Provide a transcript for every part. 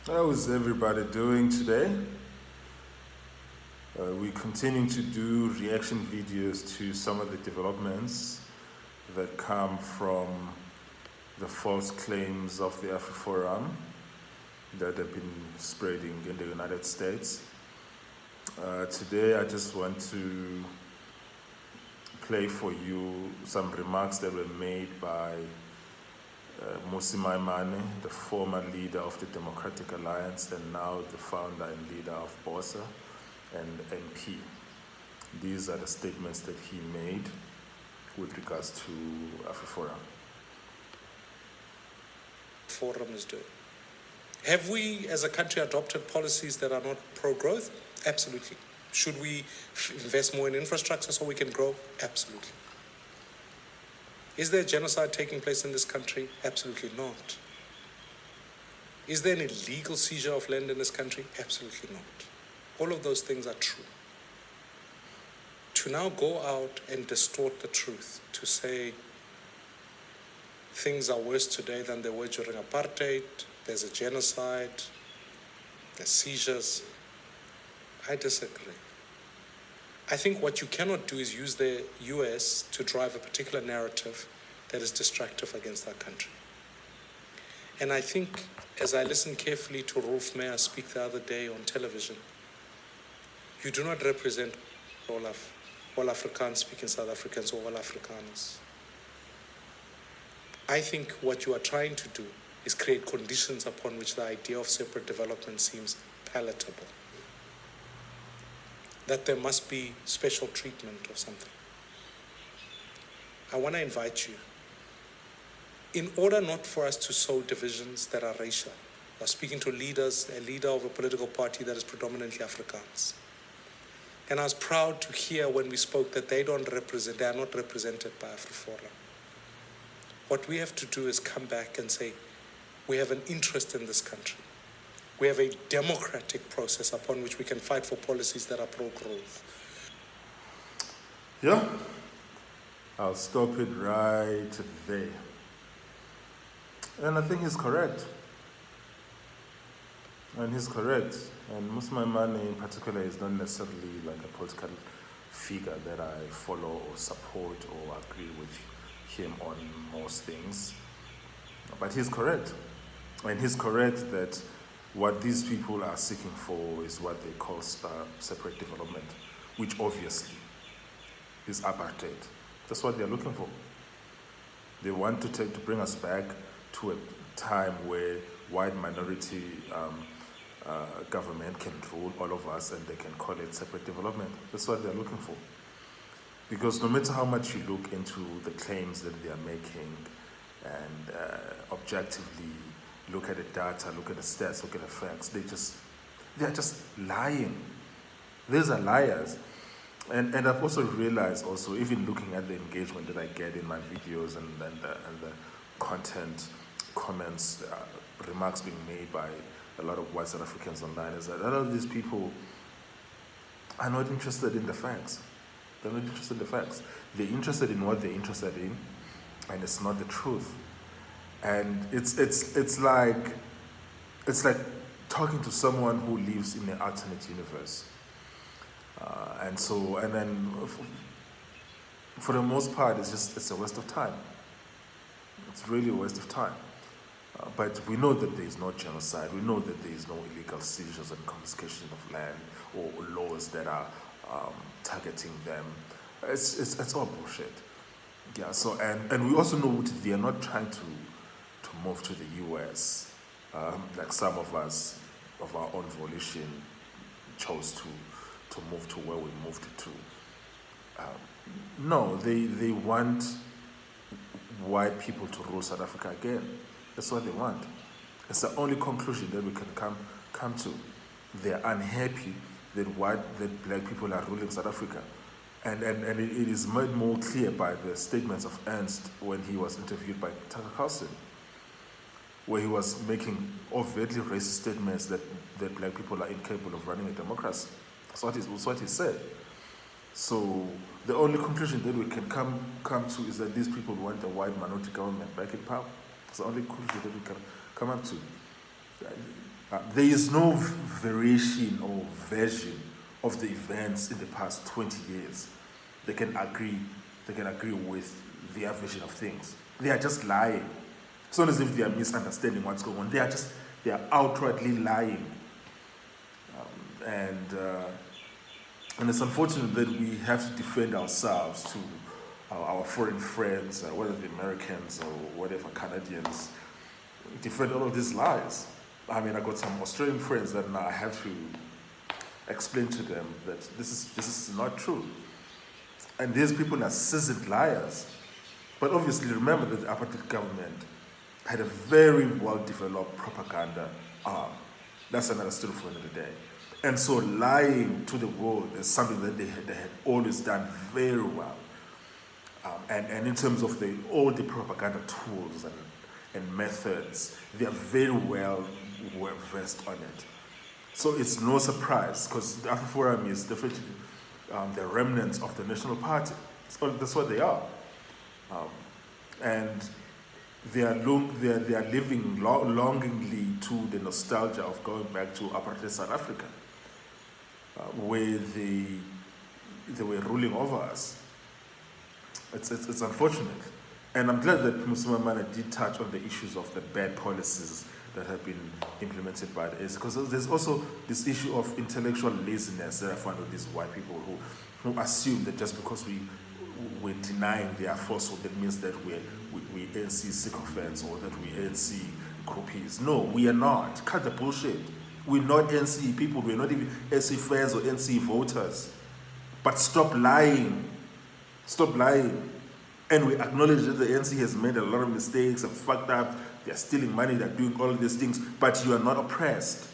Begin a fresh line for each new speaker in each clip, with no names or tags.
How is everybody doing today? We're continuing to do reaction videos to some of the developments that come from the false claims of the Afriforum that have been spreading in the United States. Today I just want to play for you some remarks that were made by Mmusi Maimane, the former leader of the Democratic Alliance and now the founder and leader of BOSA and MP. These are the statements that he made with regards to Afriforum.
Forum is doing. Have we as a country adopted policies that are not pro-growth? Absolutely. Should we invest more in infrastructure so we can grow? Absolutely. Is there genocide taking place in this country? Absolutely not. Is there an illegal seizure of land in this country? Absolutely not. All of those things are true. To now go out and distort the truth, to say things are worse today than they were during apartheid, there's a genocide, there's seizures, I disagree. I think what you cannot do is use the US to drive a particular narrative that is destructive against our country. And I think, as I listened carefully to Rolf Meyer speak the other day on television, you do not represent all Afrikaans-speaking South Africans or all Afrikaners. I think what you are trying to do is create conditions upon which the idea of separate development seems palatable. That there must be special treatment or something. I want to invite you, in order not for us to sow divisions that are racial, I was speaking to a leader of a political party that is predominantly Afrikaans. And I was proud to hear when we spoke that they are not represented by Afriforum. What we have to do is come back and say, we have an interest in this country. We have a democratic process upon which we can fight for policies that are pro-growth.
Yeah, I'll stop it right there. And I think he's correct. And he's correct. And Mmusi Maimane in particular is not necessarily like a political figure that I follow or support or agree with him on most things. But he's correct. And he's correct that what these people are seeking for is what they call separate development, which obviously is apartheid. That's what they're looking for. They want to bring us back to a time where white minority government can rule all of us and they can call it separate development. That's what they're looking for. Because no matter how much you look into the claims that they are making and objectively look at the data, look at the stats, look at the facts, they are just lying. These are liars. And I've also realized even looking at the engagement that I get in my videos and the content, comments, remarks being made by a lot of white South Africans online, is that a lot of these people are not interested in the facts. They're not interested in the facts. They're interested in what they're interested in, and it's not the truth. And it's like talking to someone who lives in an alternate universe. And then for the most part, it's a waste of time. It's really a waste of time. But we know that there is no genocide. We know that there is no illegal seizures and confiscation of land or laws that are targeting them. It's all bullshit. Yeah. So and we also know that they are not trying to move to the US, like some of us, of our own volition, chose to move to where we moved to. No, they want white people to rule South Africa again. That's what they want. It's the only conclusion that we can come to. They're unhappy that black people are ruling South Africa. And it is made more clear by the statements of Ernst when he was interviewed by Tucker Carlson, where he was making overtly racist statements that black people are incapable of running a democracy. That's what he said. So the only conclusion that we can come to is that these people want a white minority government back in power. It's the only conclusion that we can come up to. There is no variation or version of the events in the past 20 years they can agree with their version of things. They are just lying. It's not as if they are misunderstanding what's going on. They are outwardly lying. And it's unfortunate that we have to defend ourselves to our foreign friends, whether the Americans or whatever, Canadians, defend all of these lies. I mean, I got some Australian friends that now I have to explain to them that this is not true. And these people are seasoned liars. But obviously, remember that the apartheid government had a very well-developed propaganda arm. That's another story for another day. And so lying to the world is something that they had always done very well. And in terms of all the propaganda tools and methods, they are very well versed on it. So it's no surprise, because the Afriforum is definitely the remnants of the National Party. That's what they are. And they are living longingly to the nostalgia of going back to apartheid South Africa, where they were ruling over us. It's unfortunate. And I'm glad that Maimane did touch on the issues of the bad policies that have been implemented by the ANC, because there's also this issue of intellectual laziness that I find with these white people who assume that just because we're denying their falsehood, that means that we ANC sycophants or that we ANC groupies. No, we are not. Cut the bullshit. We're not ANC people. We're not even ANC fans or ANC voters. But stop lying. Stop lying. And we acknowledge that the ANC has made a lot of mistakes, have fucked up, they're stealing money, they're doing all of these things, but you are not oppressed.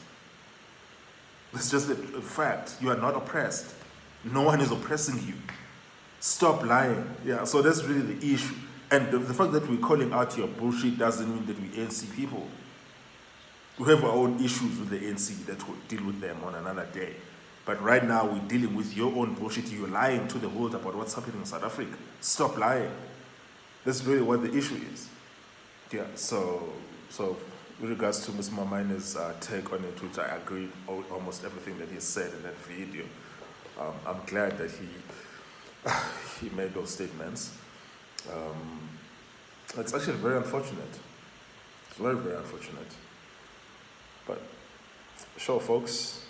That's just a fact. You are not oppressed. No one is oppressing you. Stop lying. Yeah, so that's really the issue. And the fact that we're calling out your bullshit doesn't mean that we ANC people. We have our own issues with the ANC that we'll deal with them on another day. But right now, we're dealing with your own bullshit. You're lying to the world about what's happening in South Africa. Stop lying. That's really what the issue is. Yeah, so with regards to Ms. Maimane's take on it, which I agree almost everything that he said in that video, I'm glad that he made those statements. It's actually very unfortunate. It's very, very unfortunate. But sure, folks.